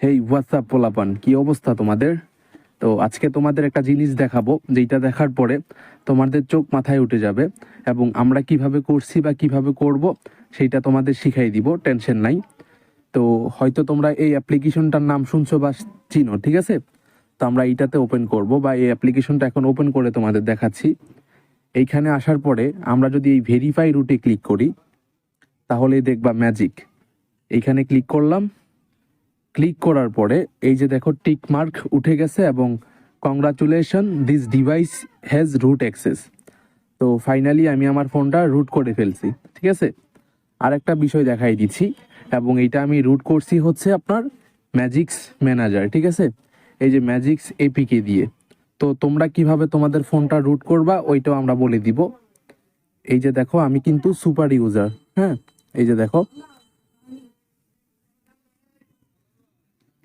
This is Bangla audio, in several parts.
হেই হোয়াটসঅ্যাপ পোলাপান, কি অবস্থা তোমাদের? তো আজকে তোমাদের একটা জিনিস দেখাবো, যেটা দেখার পরে তোমাদের চোখ মাথায় উঠে যাবে এবং আমরা কিভাবে করছি বা কিভাবে করব সেইটা তোমাদের শিখাই দিব, টেনশন নাই। তো হয়তো তোমরা এই অ্যাপ্লিকেশনটার নাম শুনছো বা চিনো, ঠিক আছে? তো আমরা এইটাতে ওপেন করব বা এই অ্যাপ্লিকেশনটা এখন ওপেন করে তোমাদের দেখাচ্ছি। এইখানে আসার পরে আমরা যদি এই ভেরিফাই রুটে ক্লিক করি তাহলে দেখবা ম্যাজিক। এইখানে ক্লিক করলাম, ক্লিক করার পরে এই যে দেখো টিক মার্ক উঠে গেছে এবং congratulation, this device has root access. তো ফাইনালি আমি আমার ফোনটা রুট করে ফেলছি, ঠিক আছে? আর একটা বিষয় দেখাই দিচ্ছি, এবং এইটা আমি রুট করছি হচ্ছে আপনার ম্যাজিক্স ম্যানেজার, ঠিক আছে? এই যে ম্যাজিক্স এপিকে দিয়ে। তো তোমরা কিভাবে তোমাদের ফোনটা রুট করবা ওইটাও আমরা বলে দিব। এই যে দেখো আমি কিন্তু সুপার ইউজার, হ্যাঁ, এই যে দেখো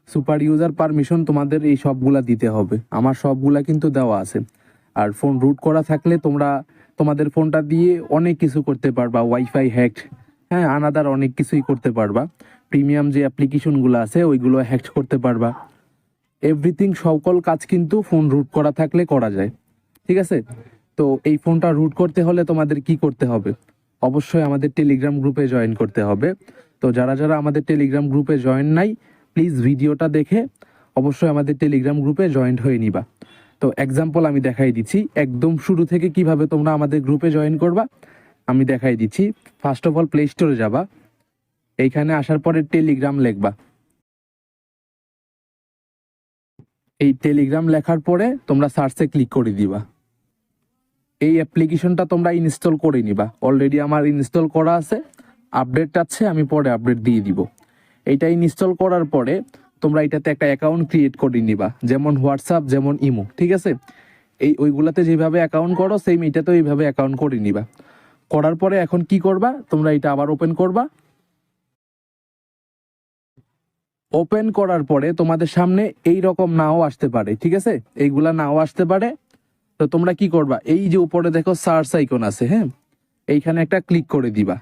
সুপার ইউজার পারমিশন তোমাদের এই সবগুলা দিতে হবে, আমার সবগুলা কিন্তু দেওয়া আছে। আর ফোন রুট করা থাকলে তোমরা তোমাদের ফোনটা দিয়ে অনেক কিছু করতে পারবা, ওয়াইফাই হ্যাকড, হ্যাঁ, আনাদার অনেক কিছুই করতে পারবা। প্রিমিয়াম যে অ্যাপ্লিকেশনগুলো আছে ওইগুলো হ্যাক করতে পারবা। এভরিথিং, সকল কাজ কিন্তু ফোন রুট করা থাকলে করা যায়, ঠিক আছে? তো এই ফোনটা রুট করতে হলে তোমাদের কি করতে হবে? অবশ্যই আমাদের টেলিগ্রাম গ্রুপে জয়েন করতে হবে। তো যারা যারা আমাদের টেলিগ্রাম গ্রুপে জয়েন নাই, প্লিজ ভিডিওটা দেখে অবশ্যই আমাদের টেলিগ্রাম গ্রুপে জয়েন্ট হয়ে নিবা। তো এক্সাম্পল আমি দেখাই দিচ্ছি একদম শুরু থেকে কিভাবে তোমরা আমাদের গ্রুপে জয়েন করবা আমি দেখাই দিচ্ছি। ফার্স্ট অফ অল প্লে স্টোরে যাবা, এইখানে আসার পরে টেলিগ্রাম লিখবা। এই টেলিগ্রাম লেখার পরে তোমরা সার্চে ক্লিক করে দিবা। এই অ্যাপ্লিকেশনটা তোমরা ইনস্টল করে নিবা, অলরেডি আমার ইনস্টল করা আছে, আপডেট আছে, আমি পরে আপডেট দিয়ে দিব। এইটা ইনস্টল করার পরে তোমরা এটাতে একটা অ্যাকাউন্ট ক্রিয়েট করে নিবা, যেমন হোয়াটসঅ্যাপ, যেমন ইমো, ঠিক আছে? এই ওইগুলাতে যেভাবে অ্যাকাউন্ট করো সেম এটাতেও এইভাবে অ্যাকাউন্ট করে নিবা। করার পরে এখন কি করবা, তোমরা এটা আবার ওপেন করবা। ওপেন করার পরে তোমাদের সামনে এই রকম নাও আসতে পারে, ঠিক আছে? এইগুলা নাও আসতে পারে। তো তোমরা কি করবা, এই যে উপরে দেখো সার্চ আইকন আছে, হ্যাঁ, এইখানে একটা ক্লিক করে দিবা।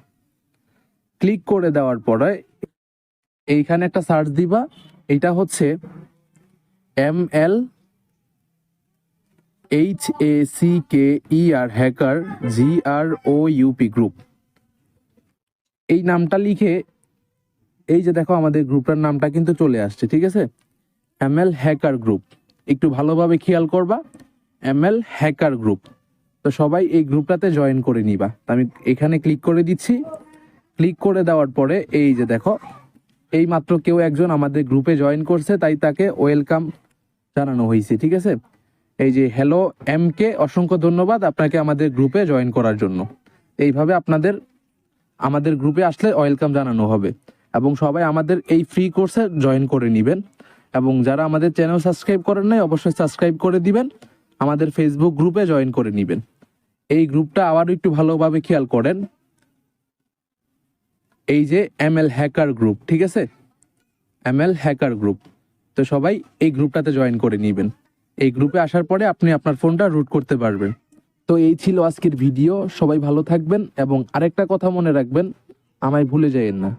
ক্লিক করে দেওয়ার পরে এইখানে একটা সার্চ দিবা, এটা হচ্ছে MLHACKER হ্যাকার GROUP গ্রুপ। এই নামটা লিখে এই যে দেখো আমাদের গ্রুপটার নামটা কিন্তু চলে আসছে, ঠিক আছে? ML হ্যাকার গ্রুপ, একটু ভালোভাবে খেয়াল করবা, ML হ্যাকার গ্রুপ। তো সবাই এই গ্রুপটাতে জয়েন করে নিবা। আমি এখানে ক্লিক করে দিচ্ছি। ক্লিক করে দেওয়ার পরে এই যে দেখো এই মাত্র কেউ একজন আমাদের গ্রুপে জয়েন করছে, তাই তাকে ওয়েলকাম জানানো হয়েছে, ঠিক আছে? এই যে হ্যালো MK, অসংখ্য ধন্যবাদ আপনাকে আমাদের গ্রুপে জয়েন করার জন্য। এইভাবে আমাদের গ্রুপে আসলে ওয়েলকাম জানানো হবে, এবং সবাই আমাদের এই ফ্রি কোর্সে জয়েন করে নেবেন। এবং যারা আমাদের চ্যানেল সাবস্ক্রাইব করেন নাই অবশ্যই সাবস্ক্রাইব করে দিবেন, আমাদের ফেসবুক গ্রুপে জয়েন করে নেবেন। এই গ্রুপটা আবারও একটু ভালোভাবে খেয়াল করেন, এই যে ML হ্যাকার গ্রুপ, ঠিক আছে? ML hacker group. তো সবাই এই গ্রুপটাতে জয়েন করে নেবেন। এই গ্রুপে আসার পরে আপনি আপনার ফোনটা রুট করতে পারবেন। তো এই ছিল আজকের ভিডিও, সবাই ভালো থাকবেন এবং আরেকটা কথা মনে রাখবেন, আমায় ভুলে যাবেন না।